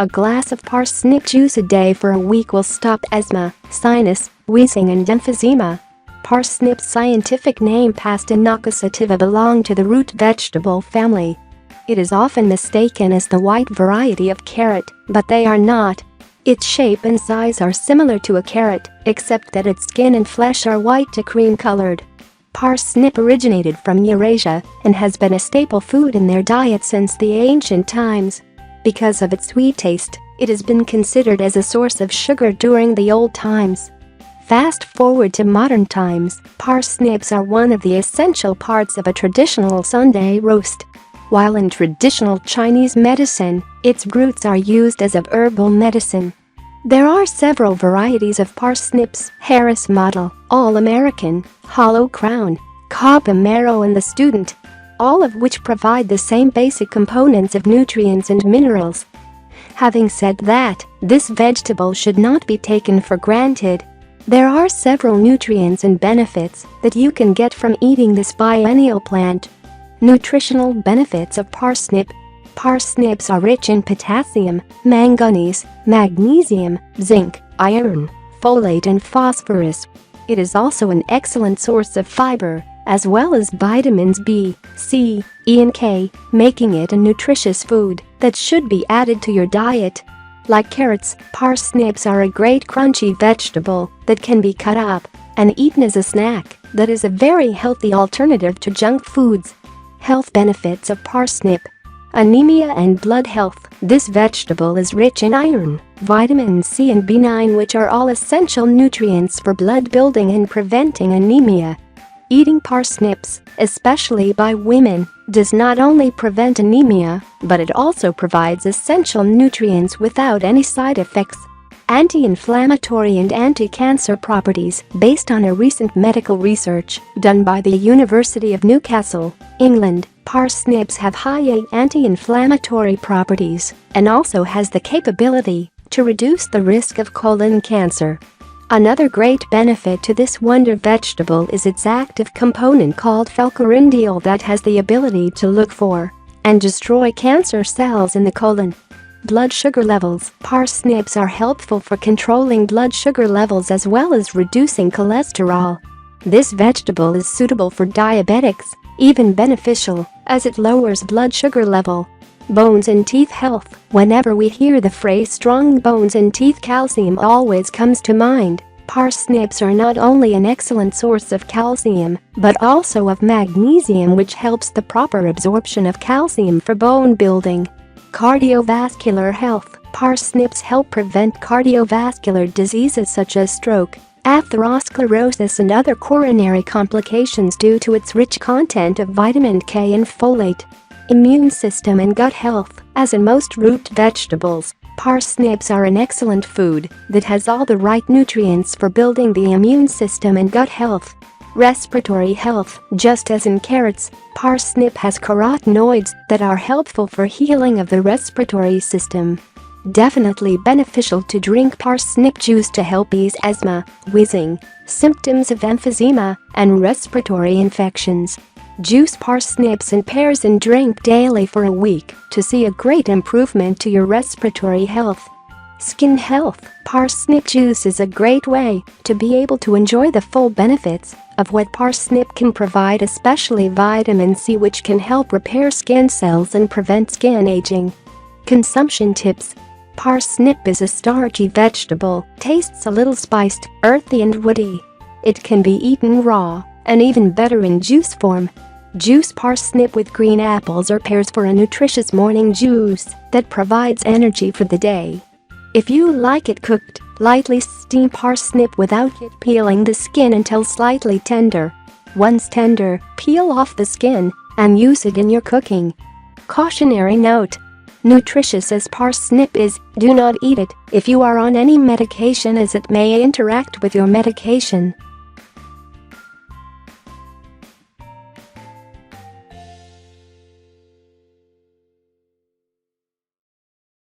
A glass of parsnip juice a day for a week will stop asthma, sinus, wheezing and emphysema. Parsnip's scientific name Pastinaca sativa belong to the root vegetable family. It is often mistaken as the white variety of carrot, but they are not. Its shape and size are similar to a carrot, except that its skin and flesh are white to cream-colored. Parsnip originated from Eurasia and has been a staple food in their diet since the ancient times. Because of its sweet taste, it has been considered as a source of sugar during the old times. Fast forward to modern times, parsnips are one of the essential parts of a traditional Sunday roast. While in traditional Chinese medicine, its roots are used as a herbal medicine. There are several varieties of parsnips: Harris Model, All-American, Hollow Crown, Cobb Marrow and the Student, all of which provide the same basic components of nutrients and minerals. Having said that, this vegetable should not be taken for granted. There are several nutrients and benefits that you can get from eating this biennial plant. Nutritional benefits of parsnip. Parsnips are rich in potassium, manganese, magnesium, zinc, iron, folate and phosphorus. It is also an excellent source of fiber, as well as vitamins B, C, E and K, making it a nutritious food that should be added to your diet. Like carrots, parsnips are a great crunchy vegetable that can be cut up and eaten as a snack that is a very healthy alternative to junk foods. Health benefits of parsnip. Anemia and blood health. This vegetable is rich in iron, vitamin C and B9, which are all essential nutrients for blood building and preventing anemia. Eating parsnips, especially by women, does not only prevent anemia, but it also provides essential nutrients without any side effects. Anti-inflammatory and anti-cancer properties. Based on a recent medical research done by the University of Newcastle, England, parsnips have high anti-inflammatory properties and also has the capability to reduce the risk of colon cancer. Another great benefit to this wonder vegetable is its active component called felcarindiol that has the ability to look for and destroy cancer cells in the colon. Blood sugar levels. Parsnips are helpful for controlling blood sugar levels as well as reducing cholesterol. This vegetable is suitable for diabetics, even beneficial, as it lowers blood sugar level. Bones and teeth health. Whenever we hear the phrase strong bones and teeth, calcium always comes to mind. Parsnips are not only an excellent source of calcium, but also of magnesium, which helps the proper absorption of calcium for bone building. Cardiovascular health. Parsnips help prevent cardiovascular diseases such as stroke, atherosclerosis and other coronary complications due to its rich content of vitamin K and folate. Immune system and gut health. As in most root vegetables, parsnips are an excellent food that has all the right nutrients for building the immune system and gut health. Respiratory health. Just as in carrots, parsnip has carotenoids that are helpful for healing of the respiratory system. Definitely beneficial to drink parsnip juice to help ease asthma, wheezing, symptoms of emphysema, and respiratory infections. Juice parsnips in pairs and drink daily for a week to see a great improvement to your respiratory health. Skin health. Parsnip juice is a great way to be able to enjoy the full benefits of what parsnip can provide, especially vitamin C, which can help repair skin cells and prevent skin aging. Consumption tips. Parsnip is a starchy vegetable, tastes a little spiced, earthy and woody. It can be eaten raw, and even better in juice form. Juice parsnip with green apples or pears for a nutritious morning juice that provides energy for the day. If you like it cooked, lightly steam parsnip without peeling the skin until slightly tender. Once tender, peel off the skin and use it in your cooking. Cautionary note. Nutritious as parsnip is, do not eat it if you are on any medication, as it may interact with your medication.